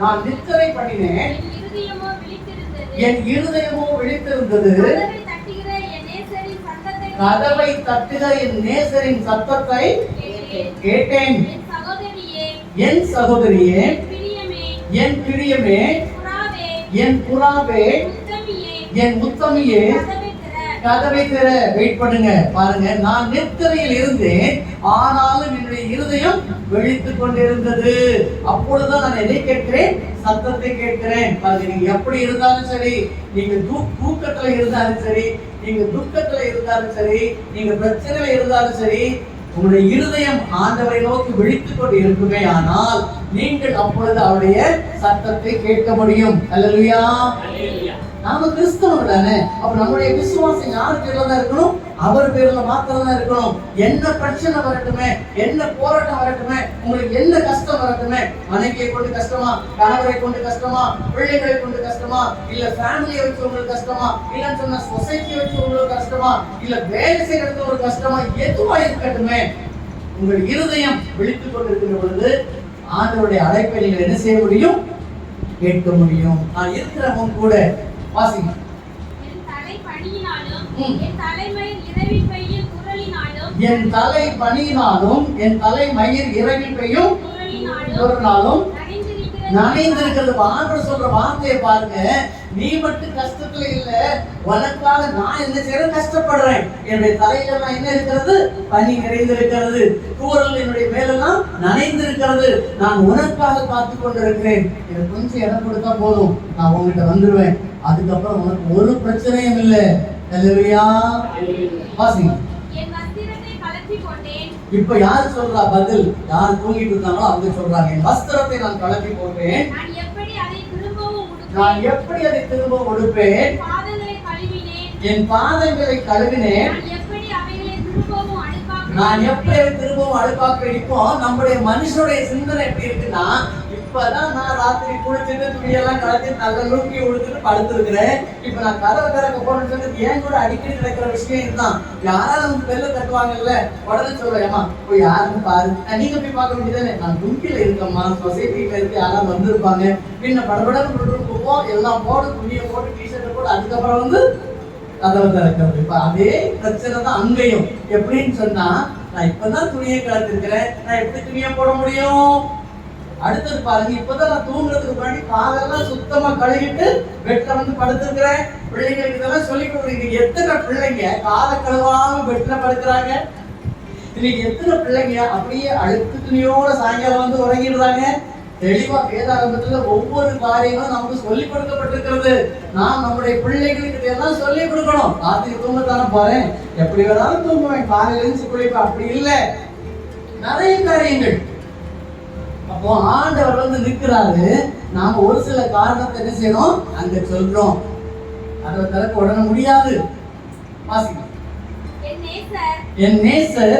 நான் நித்திரை பண்ணினேன், என் இருதயமோ விழித்திருந்தது. கதவை தட்டுகிற என் நேசரின் சத்தத்தை கேட்டேன். என் சகோதரியே, என் பிரியமே, என் புறாவே, என் உத்தமியே, கதவை திற. வெயிட் பண்ணுங்க, பாருங்க. நான் நித்திரையில் இருந்தேன், ஆனாலும் என்னுடைய இருதயம் விழித்துக் கொண்டிருந்தது. அப்பொழுதுதான் நான் எதை கேட்கிறேன்? சத்தத்தை கேட்கிறேன். பாருங்க, நீங்க எப்படி இருந்தாலும் சரி, நீங்க தூக்கத்துல இருந்தாலும் சரி, நீங்க துக்கத்துல இருந்தாலும் சரி, நீங்க பிரச்சனையில இருந்தாலும் சரி, உங்களுடைய இருதயம் ஆண்டவரை நோக்கி விழித்துக் கொண்டு இருக்குமே ஆனால் நீங்கள் அப்பொழுது அவருடைய சத்தத்தை கேட்க முடியும். அல்லேலூயா. நாம கிறிஸ்தவர்கள் தானே. அப்ப நம்முடைய விசுவாசம் யார் பேர்ல தான் இருக்கணும்? அவர் பேர்ல மாத்திரம் தான் இருக்கணும். என்ன பிரச்சனை வரட்டுமே, என்ன போராட்டம் வரட்டுமே, உங்களுக்கு என்ன கஷ்டம் வரட்டுமே, மனைவியை கொண்டு கஷ்டமா, கணவரை கொண்டு கஷ்டமா, பிள்ளைகளை கொண்டு கஷ்டமா, இல்ல ஃபேமிலியை வச்சு உங்களுக்கு கஷ்டமா, இல்லன்னு சொன்னா சொசைட்டியை வச்சு உங்களுக்கு கஷ்டமா, இல்ல வேலை செய்யறது ஒரு கஷ்டமா, எதுவா இருக்கட்டுமே, உங்கள் இருதயம் விழித்துக் கொண்டிருக்கிற பொழுது ஆண்டவருடைய அழைப்பை நீங்கள் என்ன செய்ய முடியும்? கேட்க முடியும். நான் இருக்கிறவங்க கூட வாசிங்க. என் தலை பணியினாலும் என் தலைமயிர் இரவில் பெய்யும் குரலினாலும் நனைந்திருக்கிறது. ஆண்டவர் சொல்ற வார்த்தையை பாருங்க. நீ மட்டும் கஷ்டத்துல இல்ல, உனக்காக நான் என்ன செய்யறேன்? கஷ்டப்படுறேன். என்னுடைய தலையில நான் என்ன இருக்கிறது? பனி நிறைந்திருக்கிறது. தூரல் என்னுடைய மேலெல்லாம் நனைந்திருக்கிறது. நான் உனக்காக காத்து கொண்டிருக்கிறேன். எனக்கு கொஞ்சம் இடம் கொடுத்தா போதும், நான் உங்ககிட்ட வந்துடுவேன். அதுக்கப்புறம் உனக்கு ஒரு பிரச்சனையும் இல்லை. அல்லேலூயா. வாசிங்க. இப்ப யாரு சொல்றா பதில்? யார் தூங்கிட்டு இருந்தாங்களோ அவங்க சொல்றாங்க. என் வஸ்திரத்தை நான் கலட்டி போட்டேன், நான் எப்படி அதை திரும்ப உடுப்பேன்? என் பாதங்களை கழுவினேன், நான் எப்படி அதை திரும்பவும் அழுக்காக்குவேன்? இப்போ நம்முடைய மனுஷனுடைய சிந்தனை எப்படி இருக்குன்னா, இப்பதான் நான் ராத்திரி குளிச்சுட்டு துணியெல்லாம் கலத்தி நல்ல நூக்கி உடுத்துட்டு படுத்திருக்கிறேன். இப்ப நான் கதவை திறக்க போறேன்னு சொல்லி ஏன் கூட அடிக்கடி நடக்கிற விஷயம் இதுதான். யாராவது வந்து வெளில தட்டுவாங்கல்ல, உடனே சொல்றேம்மா போய் யாருன்னு பாரு. நீங்க போய் பார்க்க வேண்டியதானே? நான் துணியில இருக்கம்மா, சொசைட்டில இருக்கு, யாராவது வந்திருப்பாங்க. பின்ன படபடன்னு போவோம், எல்லாம் போட்டு துணியை போட்டு டிஷர்ட்டை போட்டு அதுக்கப்புறம் வந்து கதவை திறக்கிறது. இப்ப அதே பிரச்சனை தான் அங்கேயும். எப்படின்னு சொன்னா, நான் இப்பதான் துணியை கலத்திருக்கிறேன், நான் எப்படி துணியை போட முடியும்? அடுத்தது பாருங்க, இப்பதான் நான் தூங்குறதுக்கு முன்னாடி காலெல்லாம் சுத்தமா கழுவிட்டு பெட்ல வந்து படுத்திருக்கிறேன். பிள்ளைங்களுக்கு இதெல்லாம் சொல்லி கொடுக்குறீங்க. எத்தனை பிள்ளைங்க காலை கழுவாம பெட்ல படுக்கிறாங்க? இன்னைக்கு எத்தனை பிள்ளைங்க அப்படியே அழுக்கு துணியோட சாயங்காலம் வந்து உறங்கிடுறாங்க? தெளிவா வேதாகமத்துல ஒவ்வொரு காரியங்களும் நமக்கு சொல்லி கொடுக்கப்பட்டிருக்கிறது. நாம் நம்முடைய பிள்ளைகளுக்கு இதெல்லாம் சொல்லி கொடுக்கணும். ராத்திரி தூங்கத்தானே போறேன், எப்படி வேணாலும் தூங்குவேன், காலையில இருந்து குளிப்பேன், அப்படி இல்லை. நிறைய காரியங்கள். அப்போ ஆண்டவர் வந்து நிற்கிறாரு. நாம ஒரு சில காரணத்தை என்ன செய்யணும்? அங்க சொல்றோம். அதை திறக்க உடனே முடியாது. வாசிங்க. என் நேசர்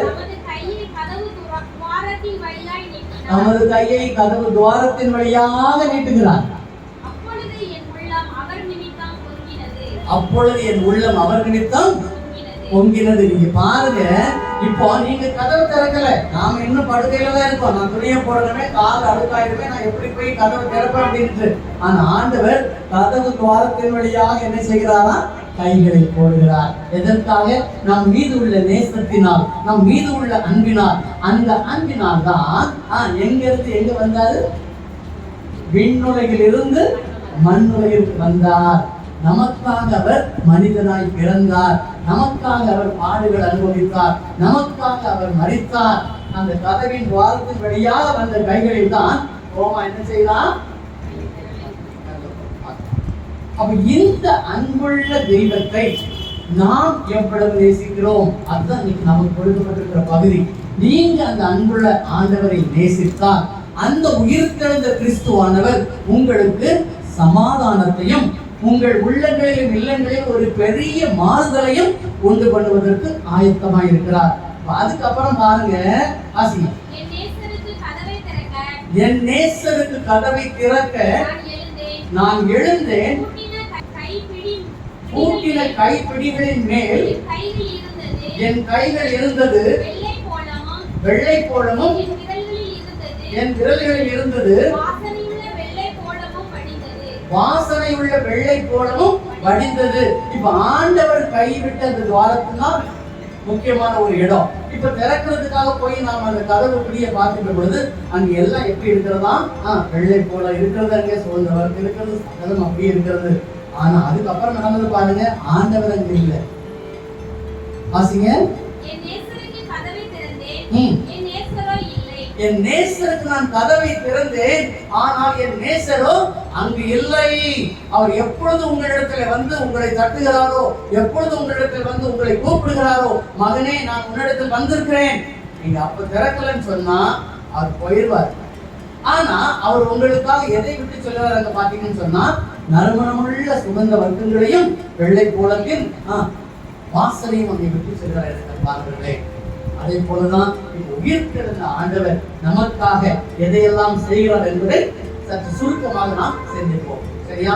நமது கையை கதவு துவாரத்தின் வழியாக நீட்டுகிறார். அப்பொழுது என் உள்ளம் அவர் நிமித்தம் பொங்கினது. நீங்க பாருங்க, இப்போ நீங்க கதவு திறக்கல, நாம இன்னும் படுக்கையில தான் இருக்கோம். நான் துணியை போடணுமே, கால் அழுக்காயிருமே, நான் எப்படி போய் கதவு திறப்பேன் அப்படின்ட்டு. ஆனா ஆண்டவர் கதவு துவாரத்தின் வழியாக என்ன செய்கிறாரா? கைகளை போடுகிறார். எதற்காக? நம் மீது உள்ள நேசத்தினால், நம் மீது உள்ள அன்பினால். அந்த அன்பினால் தான் எங்கிருந்து எங்க வந்தாரு? விண்ணுலகில் இருந்து மண்ணுலகிற்கு வந்தார். நமக்காக அவர் மனிதனாய் பிறந்தார். நமக்காக அவர் பாடுகள் அனுபவித்தார். நமக்காக அவர் மரித்தார். அந்த கதவின் துவாரத்தின் வழியாக வந்த கைகளில் தான் ரோமா என்ன செய்தார்? அப்ப இந்த அன்புள்ள தெய்வத்தை நாம் எவ்வளவு நேசிக்கிறோம், அதுதான் இன்னைக்கு நமக்கு கொடுக்கப்பட்டிருக்கிற பகுதி. நீங்க அந்த அன்புள்ள ஆண்டவரை நேசித்தால் அந்த உயிர்த்தெழுந்த கிறிஸ்துவானவர் உங்களுக்கு சமாதானத்தையும் உங்கள் உள்ளங்களிலும் இல்லங்களிலும் ஒரு பெரிய மாறுதலையும் கொண்டு பண்ணுவதற்கு ஆயத்தமாய் இருக்கிறார். அதுக்கப்புறம் பாருங்க, ஆசிங்க. என் நேசருக்கு கதவை திறக்க நான் எழுந்தேன், பூட்டின கைப்பிடிகளின் மேல் என் கைகள் இருந்தது, வெள்ளை போலமும் என் விரல்களில் இருந்தது, வாசனை உள்ள வெள்ளை போலவும் வடிந்தது. இப்ப ஆண்டவர் கைவிட்ட அந்த துவாரத்துனா முக்கியமான ஒரு இடம். இப்ப திறக்கிறதுக்காக போய் நாம அந்த கதவு பிடிய பார்க்கின்ற பொழுது அங்க எல்லாம் எப்படி இருக்கிறதா, வெள்ளை போல இருக்கிறது, அங்கே சோழ்ந்த வர்க்கம் இருக்கிறது, சகலம் அப்படியே இருக்கிறது. ஆனா அதுக்கப்புறம் நடந்தது பாருங்க, ஆண்டவர் அங்க இல்லை. வாசிங்க. என் நேசருக்கு நான் கதவை திறந்தேன், ஆனால் என் நேசரோ அங்கு இல்லை. அவர் எப்பொழுது உங்களிடத்தில் வந்து உங்களை தட்டுகிறாரோ, எப்பொழுது உங்களிடத்தில் வந்து உங்களை கூப்பிடுகிறாரோ, மகனே நான் உன்னிடத்தில் வந்திருக்கிறேன், நீங்க அப்ப திறக்கலன்னு சொன்னா அவர் போயிடுவார். ஆனா அவர் உங்களுக்காக எதை விட்டு சொல்லுவார் அங்க பாத்தீங்கன்னு சொன்னா, நறுமணமுள்ள சுகந்த வர்க்கங்களையும் வெள்ளை போலத்தின் வாசனையும் அங்கே விட்டு சொல்கிறார் பாருங்களே. அதே போலதான் உயிர்த்தெழுந்த ஆண்டவர் நமக்காக எதையெல்லாம் செய்கிறார் என்பதை சற்று சுருக்கமாக நாம் சிந்திப்போம். சரியா?